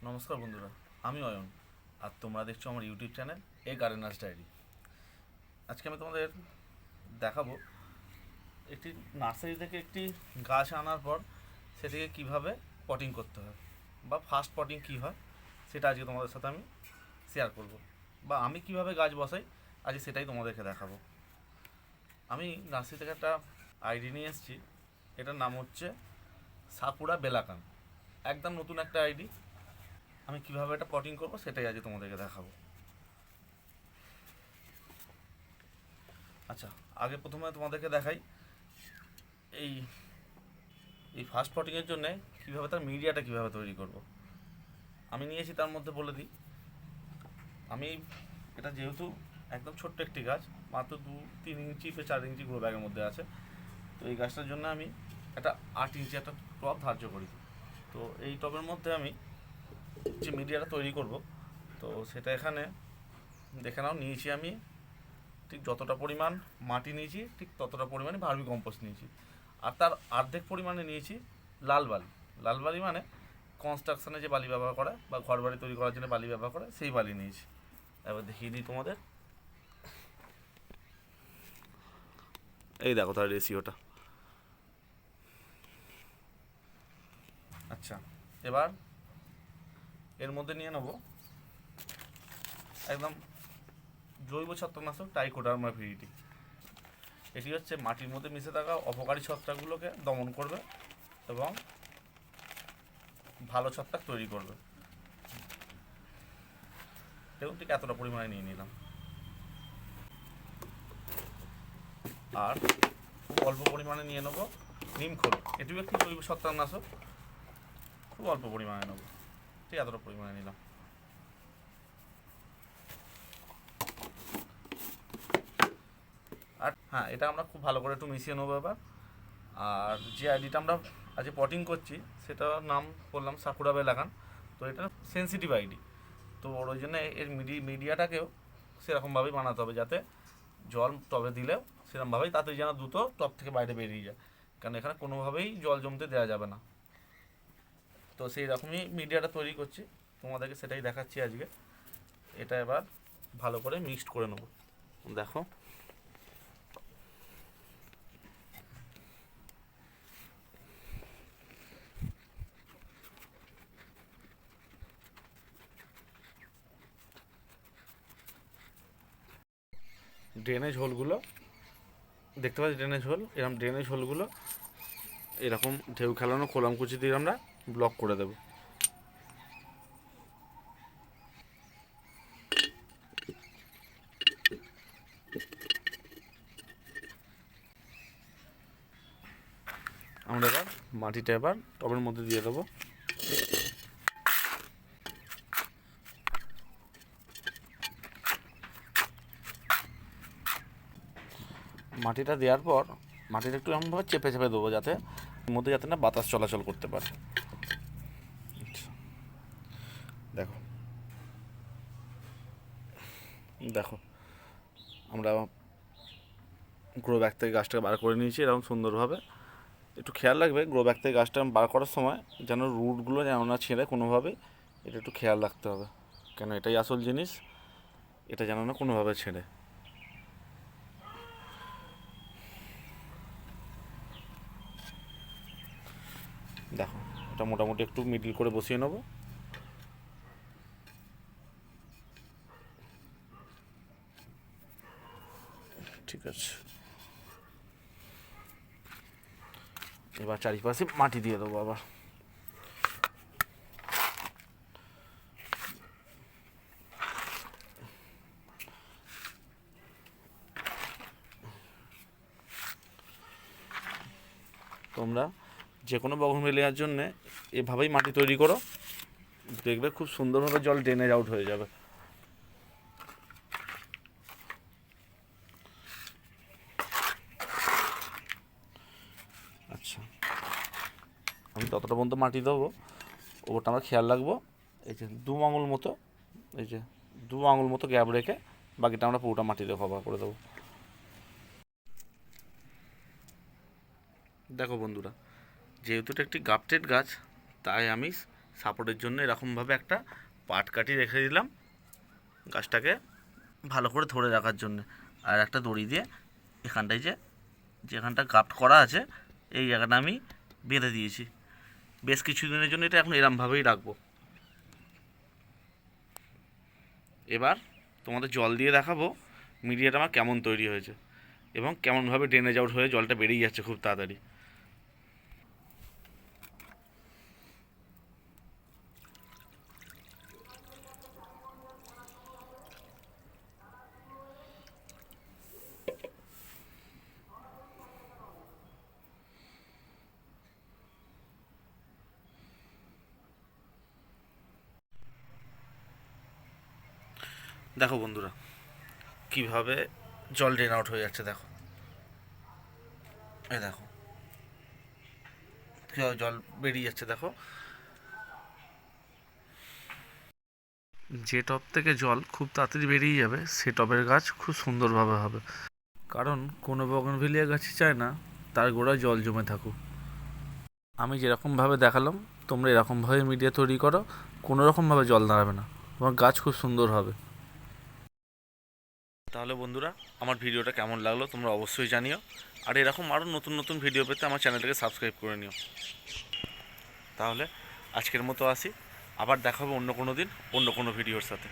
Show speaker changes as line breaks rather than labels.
নমস্কার বন্ধুরা, আমি অয়ন। আর তোমরা দেখছো আমার ইউটিউব চ্যানেল এ গার্ডেনার্স ডায়েরি। আজকে আমি তোমাদের দেখাবো একটি নার্সারি থেকে একটি গাছ আনার পর সেটিকে কিভাবে পটিং করতে হয় বা ফার্স্ট পটিং কী হয় সেটা আজকে তোমাদের সাথে আমি শেয়ার করব, বা আমি কিভাবে গাছ বসাই আজকে সেটাই তোমাদেরকে দেখাবো। আমি নার্সারি থেকে একটা আইডি নিয়ে এসেছি। এটার নাম হচ্ছে সাকুরা বেলাকান। একদম নতুন একটা আইডি। আমি কিভাবে এটা পটিং করবো সেটাই আজকে তোমাদেরকে দেখাবো। আচ্ছা, আগে প্রথমে তোমাদেরকে দেখাই এই এই ফাস্ট পটিংয়ের জন্য কীভাবে তার মিডিয়াটা কীভাবে তৈরি করব। আমি নিয়েছি, তার মধ্যে বলে দিই। আমি এটা যেহেতু একদম ছোট্ট একটি গাছ, মাত্র 2-3 ইঞ্চি 4 ইঞ্চি গ্রো ব্যাগের মধ্যে আছে, তো এই গাছটার জন্য আমি একটা 8 ইঞ্চি একটা টব ধার্য করি। তো এই টবের মধ্যে আমি যে মিডিয়াটা তৈরি করব, তো সেটা এখানে দেখে নাও। নিয়েছি আমি ঠিক যতটা পরিমাণ মাটি নিয়েছি, ঠিক ততটা পরিমাণে ভার্মি কম্পোস্ট নিয়েছি। আর তার অর্ধেক পরিমাণে নিয়েছি লাল বালি। লাল বালি মানে কনস্ট্রাকশানে যে বালি ব্যবহার করে বা ঘর বাড়ি তৈরি করার জন্য বালি ব্যবহার করে, সেই বালি নিয়েছি। এবার দেখিয়ে দিই তোমাদের। এই দেখো তার রেশিওটা। আচ্ছা, এবার এর মধ্যে নিয়ে নেব একদম জৈব ছত্রাকনাশক ট্রাইকোডার্মা ভিরিডি। এটি হচ্ছে মাটির মধ্যে মিশে থাকা অপকারী ছত্রাকগুলোকে দমন করবে এবং ভালো ছত্রাক তৈরি করবে। দেখুন ঠিক এতটা পরিমাণে নিয়ে নিলাম। আর খুব অল্প পরিমাণে নিয়ে নেবো নিমখোল। এটিও একটি জৈব ছত্রাকনাশক। খুব অল্প পরিমাণে নেবো, ঠিক এতটা পরিমাণে নিলাম। আর হ্যাঁ, এটা আমরা খুব ভালো করে একটু মিশিয়ে নেবো এবার। আর যে আইডিটা আমরা আজকে পটিং করছি সেটার নাম বললাম সাকুরা বেলাকান। তো এটা সেন্সিটিভ আইডি। তো ওই জন্য এর মিডিয়াটাকেও সেরকমভাবেই বানাতে হবে, যাতে জল টবে দিলেও সেরকমভাবেই তাতে যেন দ্রুত টব থেকে বাইরে বেরিয়ে যায়, কারণ এখানে কোনোভাবেই জল জমতে দেওয়া যাবে না। তো সেই রকমই মিডিয়াটা তৈরি করছি, তোমাদেরকে সেটাই দেখাচ্ছি আজকে। এটা এবার ভালো করে মিক্সড করে নেবো। দেখো, ড্রেনেজ হোলগুলো দেখতে পাচ্ছি, ড্রেনেজ হোল, এরকম ড্রেনেজ হোলগুলো এরকম ঢেউ খেলানো খোলামকুচি দিয়ে আমরা ব্লক করে দেবো। আমরা এবার মাটিটা এবার টবের মধ্যে দিয়ে দেবো। মাটিটা দেওয়ার পর মাটিটা একটু এমনভাবে চেপে চেপে দেবো যাতে মধ্যে যাতে না বাতাস চলাচল করতে পারে। দেখো দেখো আমরা গ্রো ব্যাগ থেকে গাছটাকে বার করে নিয়েছি এরকম সুন্দরভাবে। একটু খেয়াল রাখবে গ্রো ব্যাগ থেকে গাছটা বার করার সময় যেন রুটগুলো যেন না ছিঁড়ে কোনোভাবেই, এটা একটু খেয়াল রাখতে হবে, কেন এটাই আসল জিনিস। এটা যেন না কোনোভাবে ছেড়ে। দেখো, এটা মোটামুটি একটু মিডিল করে বসিয়ে নেবো। ঠিক আছে, এবার চারিপাশে মাটি দিয়ে দেবো আবার। তোমরা যে কোনো বগনভেলিয়ার জন্যে এভাবেই মাটি তৈরি করো, দেখবে খুব সুন্দরভাবে জল ড্রেনেজ আউট হয়ে যাবে। আচ্ছা, আমি ততটা পর্যন্ত মাটি দেবো, ওটা আমরা খেয়াল রাখবো। এই যে 2 আঙুল মতো, এই যে 2 আঙুল মতো গ্যাপ রেখে বাকিটা আমরা পুরোটা মাটি দিয়ে কভার করে দেবো। দেখো বন্ধুরা, যেহেতু এটা একটি গাফটেড গাছ, তাই আমি সাপোর্টের জন্য এরকমভাবে একটা পাট কাটি রেখে দিলাম গাছটাকে ভালো করে ধরে রাখার জন্য। আর একটা দড়ি দিয়ে এখানটায় যেখানটা গাপ্ট করা আছে এই জায়গাটা আমি বেঁধে দিয়েছি। বেশ কিছুদিনের জন্য এটা এখন এরমভাবেই রাখবো। এবার তোমাদের জল দিয়ে দেখাবো মিডিয়াটা আমার কেমন তৈরি হয়েছে এবং কেমনভাবে ড্রেনেজ আউট হয়ে জলটা বেরিয়ে যাচ্ছে খুব তাড়াতাড়ি। দেখো বন্ধুরা কিভাবে জল ড্রেন আউট হয়ে যাচ্ছে, দেখো এই দেখো কীভাবে জল বেরিয়ে যাচ্ছে। দেখো যে টব থেকে জল খুব তাড়াতাড়ি বেরিয়ে যাবে সে টবের গাছ খুব সুন্দরভাবে হবে, কারণ কোনো বগনভিলিয়া গাছই চায় না তার গোড়ায় জল জমে থাকুক। আমি যেরকমভাবে দেখালাম তোমরা এরকমভাবে মিডিয়া তৈরি করো, কোনো রকমভাবে জল দাঁড়াবে না, তোমার গাছ খুব সুন্দর হবে। তাহলে বন্ধুরা আমার ভিডিওটা কেমন লাগলো তোমরা অবশ্যই জানিও, আর এরকম আরও নতুন নতুন ভিডিও পেতে আমার চ্যানেলটাকে সাবস্ক্রাইব করে নিও। তাহলে আজকের মতো আসি, আবার দেখাবো অন্য কোনো দিন অন্য কোনো ভিডিওর সাথে।